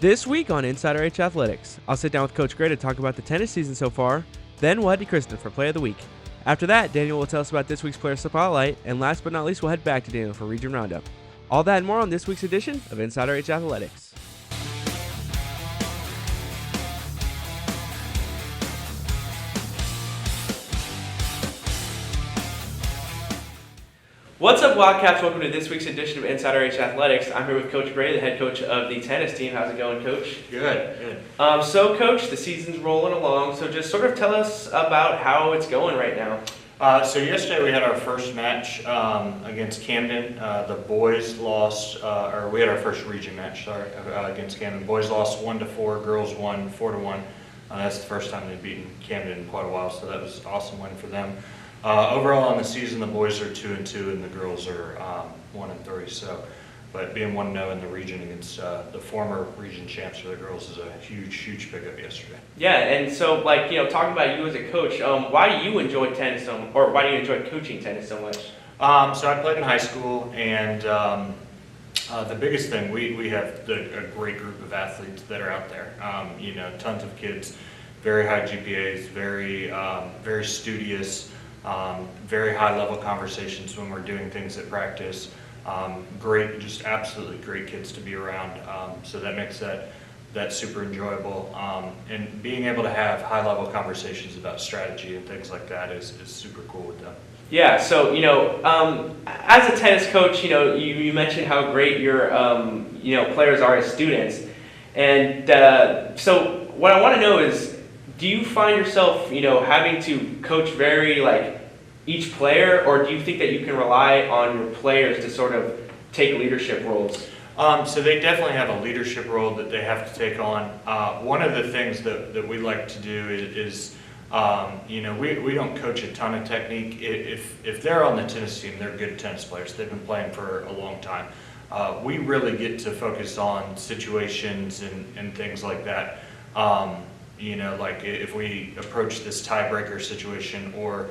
This week on InsideRHAthletics, I'll sit down with Coach Gray to talk about the tennis season so far, then we'll head to Kristen for Play of the Week. After that, Daniel will tell us about this week's Player Spotlight, and last but not least, we'll head back to Daniel for Region Roundup. All that and more on this week's edition of InsideRHAthletics. What's up, Wildcats? Welcome to this week's edition of InsideRHAthletics. I'm here with Coach Gray, the head coach of the tennis team. How's it going, Coach? Good. So, Coach, the season's rolling along, so just sort of tell us about how it's going right now. So yesterday we had our first match against Camden. The boys lost, or we had our first region match, against Camden. Boys lost 1-4, girls won 4-1. That's the first time they've beaten Camden in quite a while, so that was an awesome win for them. Overall on the season, the boys are 2-2 and the girls are 1-3. So, but being 1-0 in the region against the former region champs for the girls is a huge pickup yesterday. Yeah, and so talking about you as a coach, why do you enjoy tennis or why do you enjoy coaching tennis so much? So I played in high school, and the biggest thing, we have a great group of athletes that are out there. Tons of kids, very high GPAs, very studious. Very high level conversations when we're doing things at practice. Just absolutely great kids to be around. So that makes that super enjoyable. And being able to have high level conversations about strategy and things like that is super cool with them. Yeah, so, as a tennis coach, you mentioned how great your, players are as students. And so what I want to know is, do you find yourself, having to coach each player, or do you think that you can rely on your players to sort of take leadership roles? So they definitely have a leadership role that they have to take on. One of the things that we like to do is we don't coach a ton of technique. If they're on the tennis team, they're good tennis players. They've been playing for a long time. We really get to focus on situations and things like that. If we approach this tiebreaker situation, or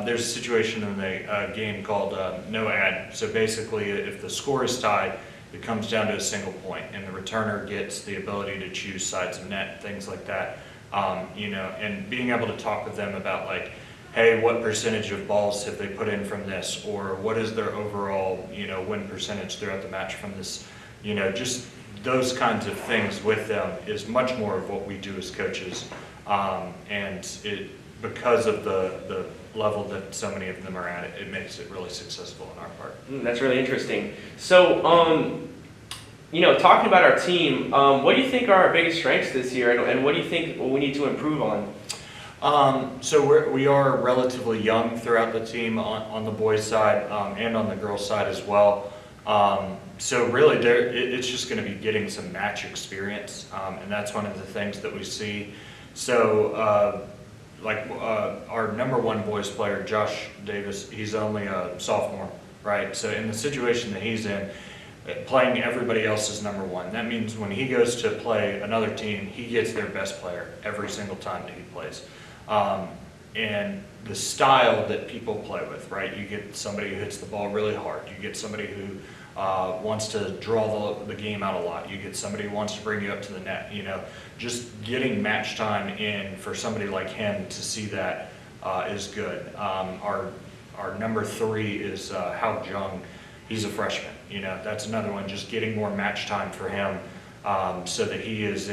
there's a situation in the game called no ad. So basically, if the score is tied, it comes down to a single point, and the returner gets the ability to choose sides of net, things like that. And being able to talk with them about hey, what percentage of balls have they put in from this, or what is their overall win percentage throughout the match from this, just those kinds of things with them is much more of what we do as coaches, and because of the level that so many of them are at, it makes it really successful on our part. That's really interesting. So, talking about our team, what do you think are our biggest strengths this year, and what do you think we need to improve on? So we are relatively young throughout the team on the boys' side and on the girls' side as well. So really, it's just going to be getting some match experience, and that's one of the things that we see. So, our number one boys player, Josh Davis, he's only a sophomore, right? So in the situation that he's in, playing everybody else's number one, that means when he goes to play another team, he gets their best player every single time that he plays. And the style that people play with, right? You get somebody who hits the ball really hard. You get somebody who wants to draw the game out a lot. You get somebody who wants to bring you up to the net. Just getting match time in for somebody like him to see that is good. Our number 3 is Hao Jung. He's a freshman. That's another one. Just getting more match time for him so that he is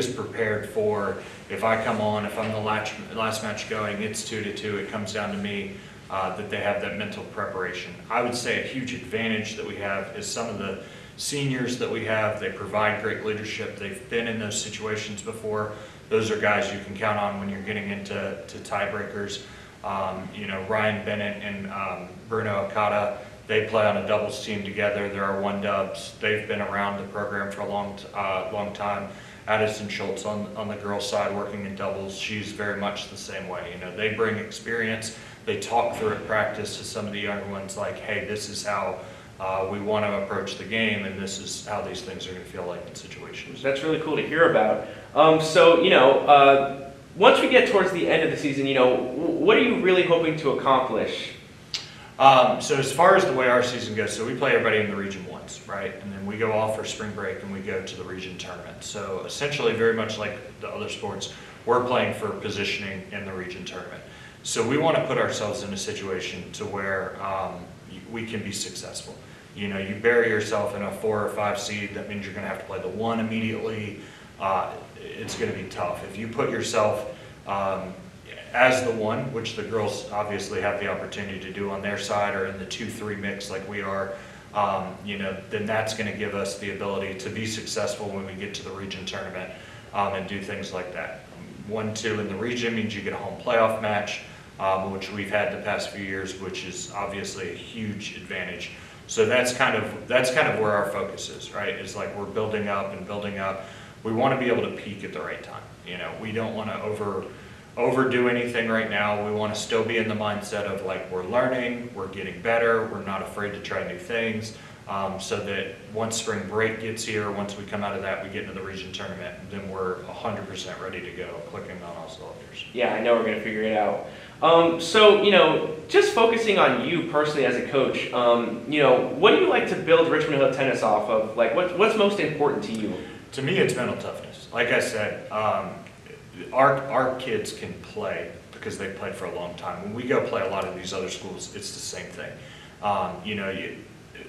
prepared for, if I come on, if I'm the last match going, it's 2-2, it comes down to me, that they have that mental preparation. I would say a huge advantage that we have is some of the seniors that we have. They provide great leadership. They've been in those situations before. Those are guys you can count on when you're getting into tiebreakers. Ryan Bennett and Bruno Okada, they play on a doubles team together. There are 1-dubs. They've been around the program for a long time. Addison Schultz on the girls' side working in doubles, she's very much the same way. They bring experience. They talk through at practice to some of the younger ones hey, this is how we want to approach the game, and this is how these things are going to feel like in situations. That's really cool to hear about. Once we get towards the end of the season, what are you really hoping to accomplish? So as far as the way our season goes, so we play everybody in the Region 1. months, right? And then we go off for spring break and we go to the region tournament. So essentially, very much like the other sports, we're playing for positioning in the region tournament. So we want to put ourselves in a situation to where we can be successful. You know, you bury yourself in a 4 or 5 seed, that means you're going to have to play the 1 immediately. It's going to be tough. If you put yourself as the 1, which the girls obviously have the opportunity to do on their side, or in the 2-3 mix like we are, you know, then that's going to give us the ability to be successful when we get to the region tournament and do things like that. 1-2 in the region means you get a home playoff match, which we've had the past few years, which is obviously a huge advantage. So that's kind of where our focus is, right? It's like we're building up and building up. We want to be able to peak at the right time. You know, we don't want to overdo anything right now. We want to still be in the mindset of like we're learning, we're getting better, we're not afraid to try new things, so that once spring break gets here, once we come out of that, we get into the region tournament, then we're 100% ready to go, clicking on all cylinders. Yeah, I know we're going to figure it out. So, you know, just focusing on you personally as a coach, you know, what do you like to build Richmond Hill tennis off of? Like, what's most important to you? To me, it's mental toughness. Like I said, our kids can play because they've played for a long time. When we go play a lot of these other schools, it's the same thing. You know,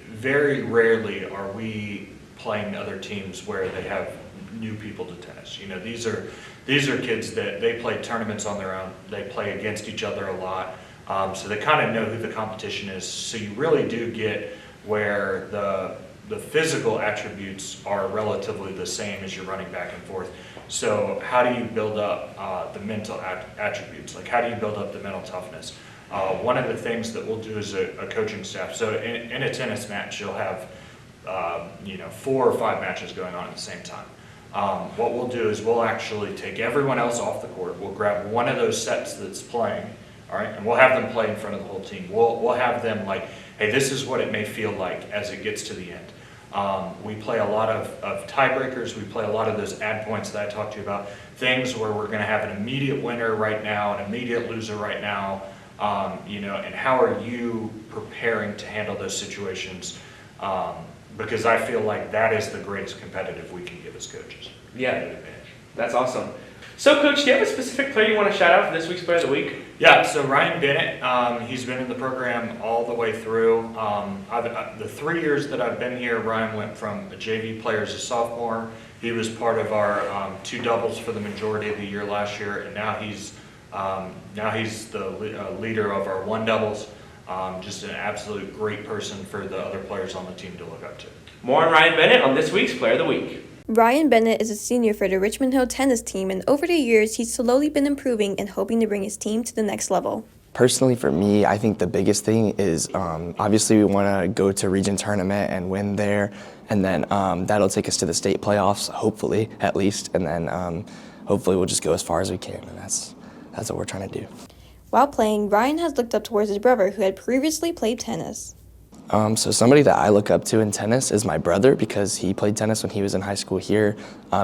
very rarely are we playing other teams where they have new people to tennis. You know, these are kids that they play tournaments on their own. They play against each other a lot, so they kind of know who the competition is. So you really do get where the physical attributes are relatively the same as you're running back and forth. So how do you build up the mental attributes? Like how do you build up the mental toughness? One of the things that we'll do as a coaching staff, so in a tennis match, you'll have you know, 4 or 5 matches going on at the same time. What we'll do is we'll actually take everyone else off the court. We'll grab one of those sets that's playing, all right, and we'll have them play in front of the whole team. We'll have them like, hey, this is what it may feel like as it gets to the end. We play a lot of tiebreakers. We play a lot of those ad points that I talked to you about, things where we're going to have an immediate winner right now, an immediate loser right now, you know, and how are you preparing to handle those situations? Because I feel like that is the greatest competitive we can give as coaches. Yeah, that's awesome. So, Coach, do you have a specific player you want to shout out for this week's Player of the Week? Yeah, so Ryan Bennett, he's been in the program all the way through. The 3 years that I've been here, Ryan went from a JV player as a sophomore. He was part of our 2 doubles for the majority of the year last year, and now he's the leader of our 1 doubles. Just an absolute great person for the other players on the team to look up to. More on Ryan Bennett on this week's Player of the Week. Ryan Bennett is a senior for the Richmond Hill tennis team, and over the years, he's slowly been improving and hoping to bring his team to the next level. Personally, for me, I think the biggest thing is obviously we want to go to region tournament and win there, and then that'll take us to the state playoffs, hopefully, at least, and then hopefully we'll just go as far as we can, and that's what we're trying to do. While playing, Ryan has looked up towards his brother, who had previously played tennis. So somebody that I look up to in tennis is my brother, because he played tennis when he was in high school here.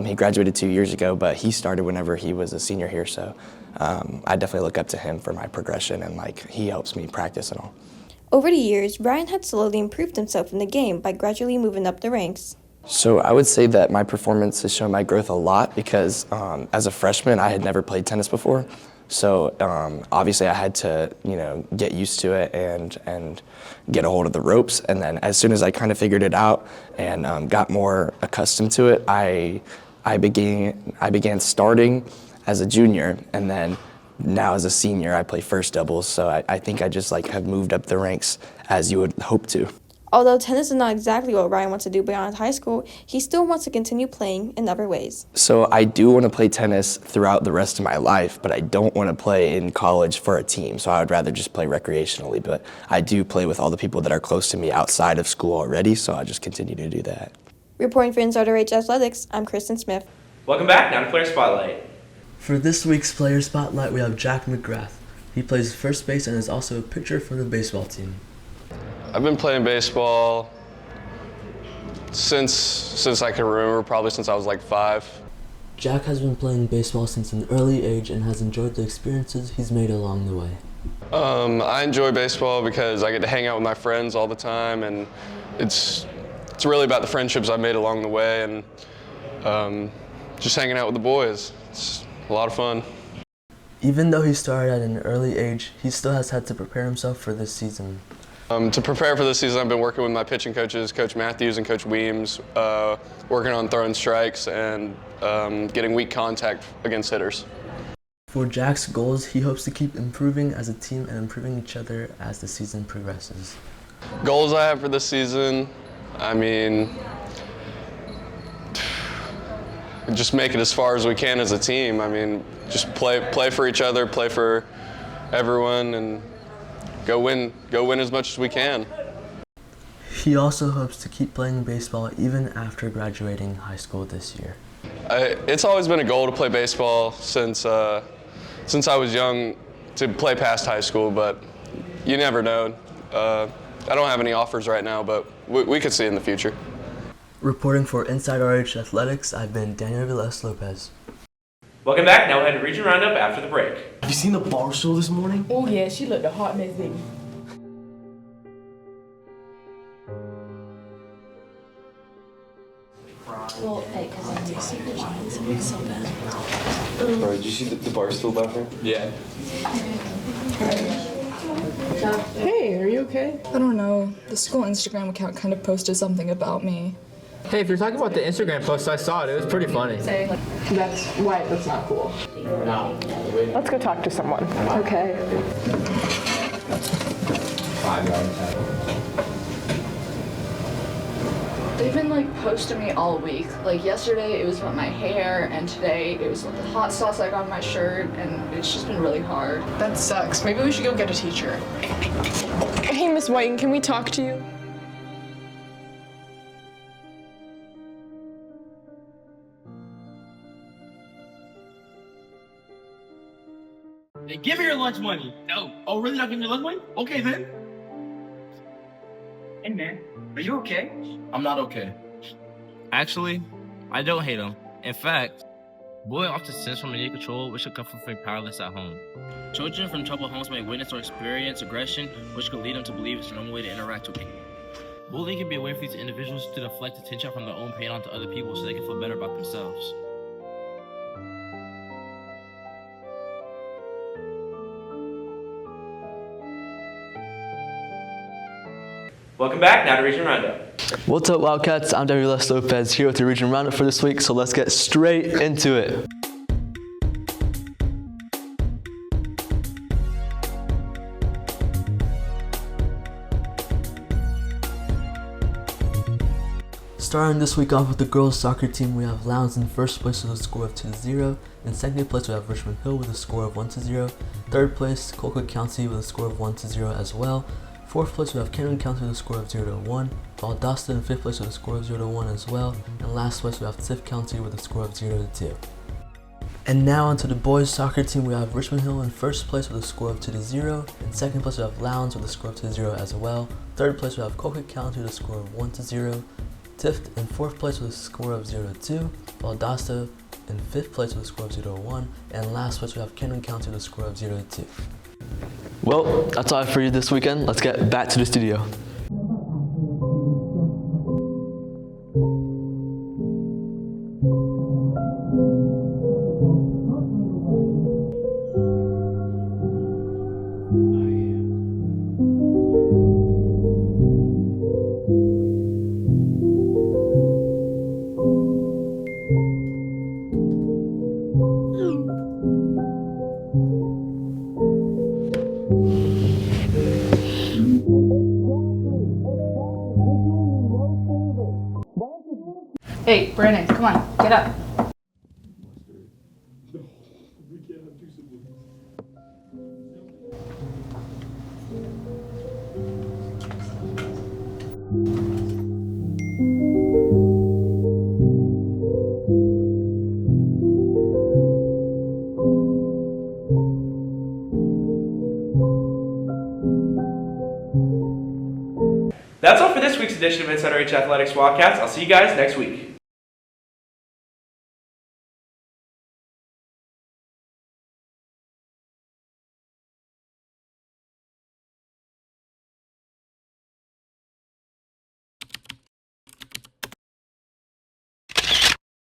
He graduated 2 years ago, but he started whenever he was a senior here, so I definitely look up to him for my progression, and like he helps me practice and all. Over the years, Ryan had slowly improved himself in the game by gradually moving up the ranks. So I would say that my performance has shown my growth a lot, because as a freshman, I had never played tennis before. So obviously I had to, you know, get used to it and get a hold of the ropes. And then as soon as I kind of figured it out and got more accustomed to it, I began starting as a junior, and then now as a senior I play first doubles. So I think I just like have moved up the ranks as you would hope to. Although tennis is not exactly what Ryan wants to do beyond high school, he still wants to continue playing in other ways. So I do want to play tennis throughout the rest of my life, but I don't want to play in college for a team. So I would rather just play recreationally. But I do play with all the people that are close to me outside of school already, so I just continue to do that. Reporting for InsideRHAthletics, I'm Kristen Smith. Welcome back. Now to Player Spotlight. For this week's Player Spotlight, we have Jack McGrath. He plays first base and is also a pitcher for the baseball team. I've been playing baseball since I can remember, probably since I was like 5. Jack has been playing baseball since an early age and has enjoyed the experiences he's made along the way. I enjoy baseball because I get to hang out with my friends all the time, and it's it's really about the friendships I've made along the way and just hanging out with the boys. It's a lot of fun. Even though he started at an early age, he still has had to prepare himself for this season. To prepare for this season, I've been working with my pitching coaches, Coach Matthews and Coach Weems, working on throwing strikes and getting weak contact against hitters. For Jack's goals, he hopes to keep improving as a team and improving each other as the season progresses. Goals I have for this season, I mean, just make it as far as we can as a team. I mean, just play for each other, play for everyone, and go win as much as we can. He also hopes to keep playing baseball even after graduating high school this year. It's always been a goal to play baseball since I was young, to play past high school, but you never know. I don't have any offers right now, but we could see in the future. Reporting for InsideRH Athletics, I've been Daniel Lopez. Welcome back. Now we'll head to Region Roundup after the break. Have you seen the bar stool this morning? Oh yeah, she looked a hot mess, baby. Well, because I'm just so bad. Bro, did you see the bar stool bathroom? Yeah. Hey, are you okay? I don't know. The school Instagram account kind of posted something about me. Hey, if you're talking about the Instagram post, I saw it. It was pretty funny. That's white. That's not cool. Let's go talk to someone. Okay. They've been like posting me all week. Like yesterday it was about my hair, and today it was the hot sauce I got on my shirt, and it's just been really hard. That sucks. Maybe we should go get a teacher. Hey, Miss Whiten, can we talk to you? Hey, give me your lunch money. No. Oh, really? Not giving me lunch money? Okay, then. Hey, man. Are you okay? I'm not okay. Actually, I don't hate him. In fact, bullying often stems from immediate control, which should come from feeling powerless at home. Children from troubled homes may witness or experience aggression, which could lead them to believe it's a normal way to interact with people. Bullying can be a way for these individuals to deflect attention from their own pain onto other people so they can feel better about themselves. Welcome back. Now to Region Roundup. What's up, Wildcats? I'm Daniel Lopez here with the Region Roundup for this week, so let's get straight into it. Starting this week off with the girls soccer team, we have Lowndes in first place with a score of 2-0. In second place, we have Richmond Hill with a score of 1-0. Third place, Colquitt County with a score of 1-0 as well. Fourth place, we have Kenton County with a score of 0-1. Valdosta in fifth place with a score of 0-1 as well. And last place, we have Tift County with a score of 0-2. And now onto the boys soccer team, we have Richmond Hill in first place with a score of 2-0. In second place, we have Lowndes with a score of 2-0 as well. Third place, we have Colquitt County with a score of 1-0. Tift in fourth place with a score of 0-2. Valdosta in fifth place with a score of 0-1. And last place, we have Kenton County with a score of 0-2. Well, that's all for you this weekend. Let's get back to the studio. Hey, Brandon, come on, get up. That's all for this week's edition of InsideRH Athletics Wildcats. I'll see you guys next week.